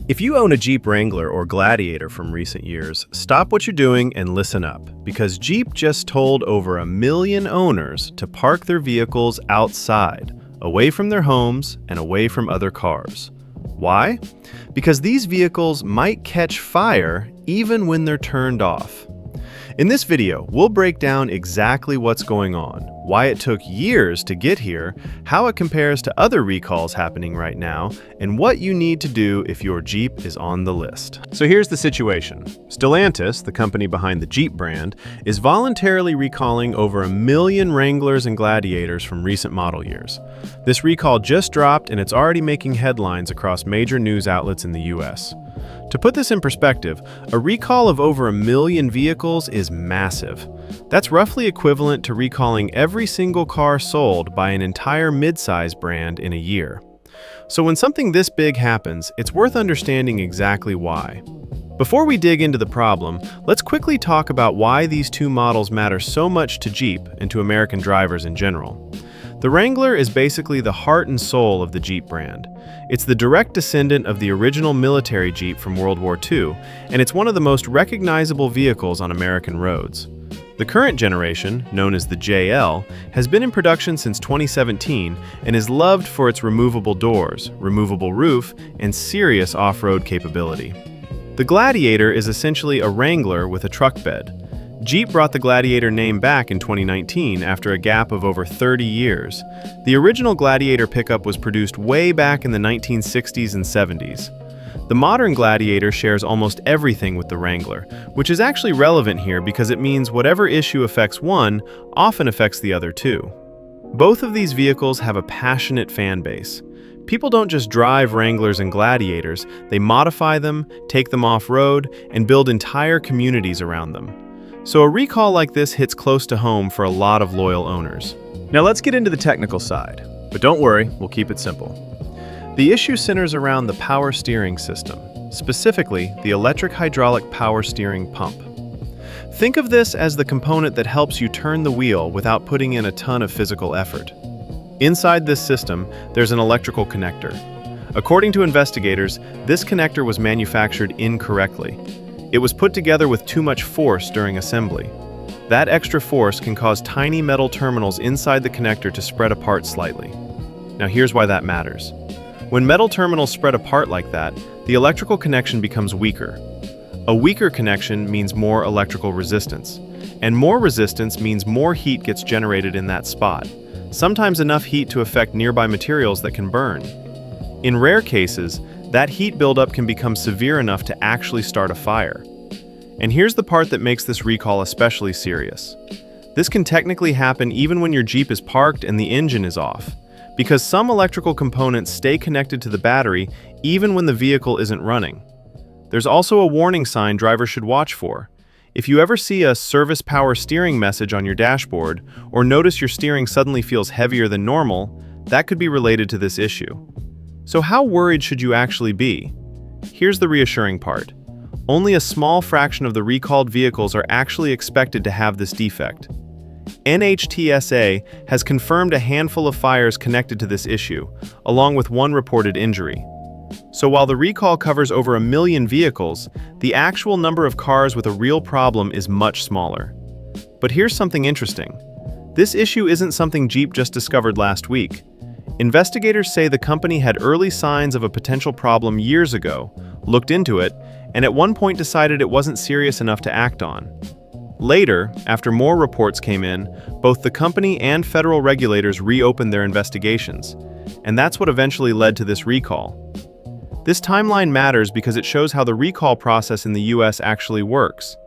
If you own a Jeep Wrangler or Gladiator from recent years, stop what you're doing and listen up, because Jeep just told over 1 million owners to park their vehicles outside, away from their homes and away from other cars. Why? Because these vehicles might catch fire even when they're turned off. In this video, we'll break down exactly what's going on, why it took years to get here, how it compares to other recalls happening right now, and what you need to do if your Jeep is on the list. So here's the situation. Stellantis, the company behind the Jeep brand, is voluntarily recalling over 1 million Wranglers and Gladiators from recent model years. This recall just dropped and it's already making headlines across major news outlets in the US. To put this in perspective, a recall of over 1 million vehicles is massive. That's roughly equivalent to recalling every single car sold by an entire midsize brand in a year. So when something this big happens, it's worth understanding exactly why. Before we dig into the problem, let's quickly talk about why these two models matter so much to Jeep and to American drivers in general. The Wrangler is basically the heart and soul of the Jeep brand. It's the direct descendant of the original military Jeep from World War II, and it's one of the most recognizable vehicles on American roads. The current generation, known as the JL, has been in production since 2017 and is loved for its removable doors, removable roof, and serious off-road capability. The Gladiator is essentially a Wrangler with a truck bed. Jeep brought the Gladiator name back in 2019 after a gap of over 30 years. The original Gladiator pickup was produced way back in the 1960s and 70s. The modern Gladiator shares almost everything with the Wrangler, which is actually relevant here because it means whatever issue affects one often affects the other too. Both of these vehicles have a passionate fan base. People don't just drive Wranglers and Gladiators, they modify them, take them off-road, and build entire communities around them. So a recall like this hits close to home for a lot of loyal owners. Now let's get into the technical side, but don't worry, we'll keep it simple. The issue centers around the power steering system, specifically the electric hydraulic power steering pump. Think of this as the component that helps you turn the wheel without putting in a ton of physical effort. Inside this system, there's an electrical connector. According to investigators, this connector was manufactured incorrectly. It was put together with too much force during assembly. That extra force can cause tiny metal terminals inside the connector to spread apart slightly. Now here's why that matters. When metal terminals spread apart like that, the electrical connection becomes weaker. A weaker connection means more electrical resistance, and more resistance means more heat gets generated in that spot, sometimes enough heat to affect nearby materials that can burn. In rare cases, that heat buildup can become severe enough to actually start a fire. And here's the part that makes this recall especially serious. This can technically happen even when your Jeep is parked and the engine is off, because some electrical components stay connected to the battery even when the vehicle isn't running. There's also a warning sign drivers should watch for. If you ever see a service power steering message on your dashboard, or notice your steering suddenly feels heavier than normal, that could be related to this issue. So how worried should you actually be? Here's the reassuring part. Only a small fraction of the recalled vehicles are actually expected to have this defect. nhtsa has confirmed a handful of fires connected to this issue, along with one reported injury. So while the recall covers over 1 million vehicles, the actual number of cars with a real problem is much smaller. But here's something interesting. This issue isn't something Jeep just discovered last week. Investigators say the company had early signs of a potential problem years ago, looked into it, and at one point decided it wasn't serious enough to act on. Later, after more reports came in, both the company and federal regulators reopened their investigations, and that's what eventually led to this recall. This timeline matters because it shows how the recall process in the US actually works.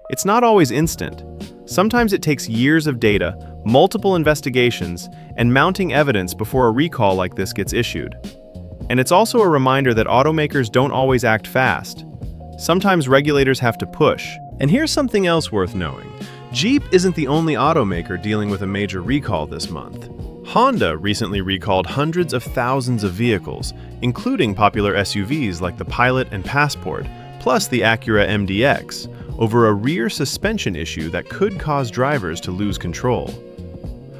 It's not always instant. Sometimes it takes years of data, multiple investigations, and mounting evidence before a recall like this gets issued. And it's also a reminder that automakers don't always act fast. Sometimes regulators have to push. And here's something else worth knowing. Jeep isn't the only automaker dealing with a major recall this month. Honda recently recalled hundreds of thousands of vehicles, including popular SUVs like the Pilot and Passport, plus the Acura MDX, over a rear suspension issue that could cause drivers to lose control.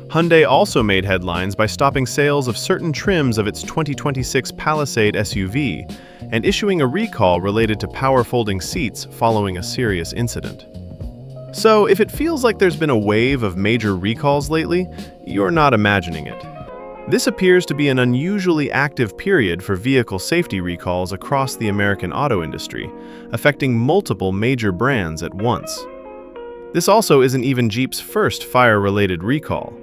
Hyundai also made headlines by stopping sales of certain trims of its 2026 Palisade SUV, and issuing a recall related to power folding seats following a serious incident. So, if it feels like there's been a wave of major recalls lately, you're not imagining it. This appears to be an unusually active period for vehicle safety recalls across the American auto industry, affecting multiple major brands at once. This also isn't even Jeep's first fire-related recall.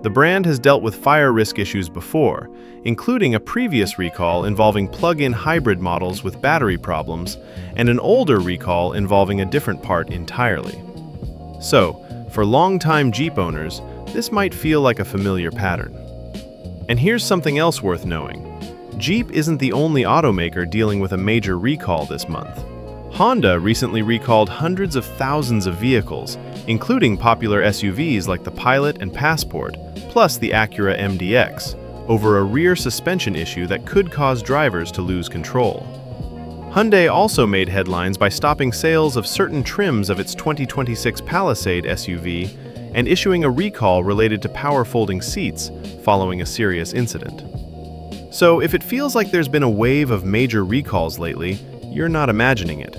The brand has dealt with fire risk issues before, including a previous recall involving plug-in hybrid models with battery problems, and an older recall involving a different part entirely. So, for longtime Jeep owners, this might feel like a familiar pattern. And here's something else worth knowing. Jeep isn't the only automaker dealing with a major recall this month. Honda recently recalled hundreds of thousands of vehicles, including popular SUVs like the Pilot and Passport, plus the Acura MDX, over a rear suspension issue that could cause drivers to lose control. Hyundai also made headlines by stopping sales of certain trims of its 2026 Palisade SUV and issuing a recall related to power folding seats following a serious incident. So, if it feels like there's been a wave of major recalls lately, you're not imagining it.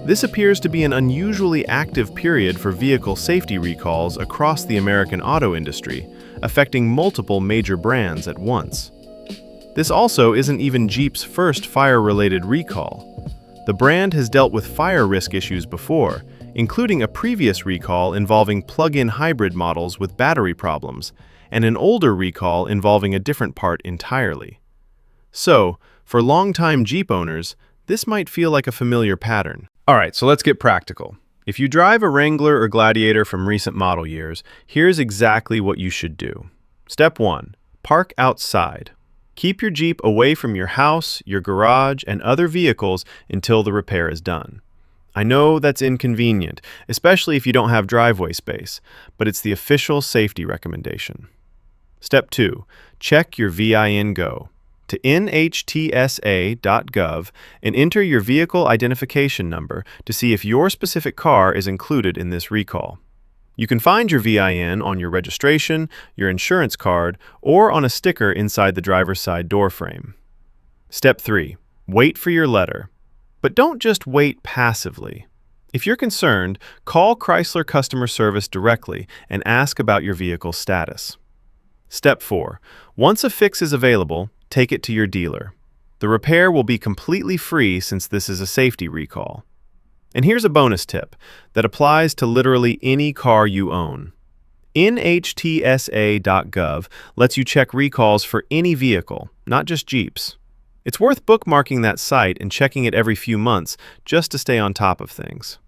This appears to be an unusually active period for vehicle safety recalls across the American auto industry, affecting multiple major brands at once. This also isn't even Jeep's first fire-related recall. The brand has dealt with fire risk issues before, including a previous recall involving plug-in hybrid models with battery problems, and an older recall involving a different part entirely. So, for longtime Jeep owners, this might feel like a familiar pattern. Alright, so let's get practical. If you drive a Wrangler or Gladiator from recent model years, here's exactly what you should do. Step 1. Park outside. Keep your Jeep away from your house, your garage, and other vehicles until the repair is done. I know that's inconvenient, especially if you don't have driveway space, but it's the official safety recommendation. Step 2. Check your VIN Go. To nhtsa.gov and enter your vehicle identification number to see if your specific car is included in this recall. You can find your VIN on your registration, your insurance card, or on a sticker inside the driver's side door frame. Step 3. Wait for your letter. But don't just wait passively. If you're concerned, call Chrysler customer service directly and ask about your vehicle's status. Step 4. Once a fix is available, take it to your dealer. The repair will be completely free since this is a safety recall. And here's a bonus tip that applies to literally any car you own. nhtsa.gov lets you check recalls for any vehicle, not just Jeeps. It's worth bookmarking that site and checking it every few months just to stay on top of things.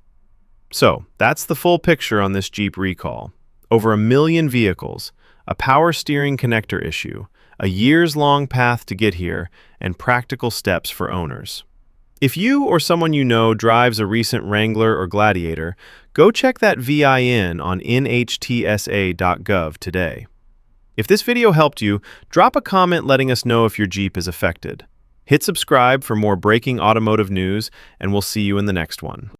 So, that's the full picture on this Jeep recall. Over 1 million vehicles, a power steering connector issue, a years-long path to get here, and practical steps for owners. If you or someone you know drives a recent Wrangler or Gladiator, go check that VIN on nhtsa.gov today. If this video helped you, drop a comment letting us know if your Jeep is affected. Hit subscribe for more breaking automotive news, and we'll see you in the next one.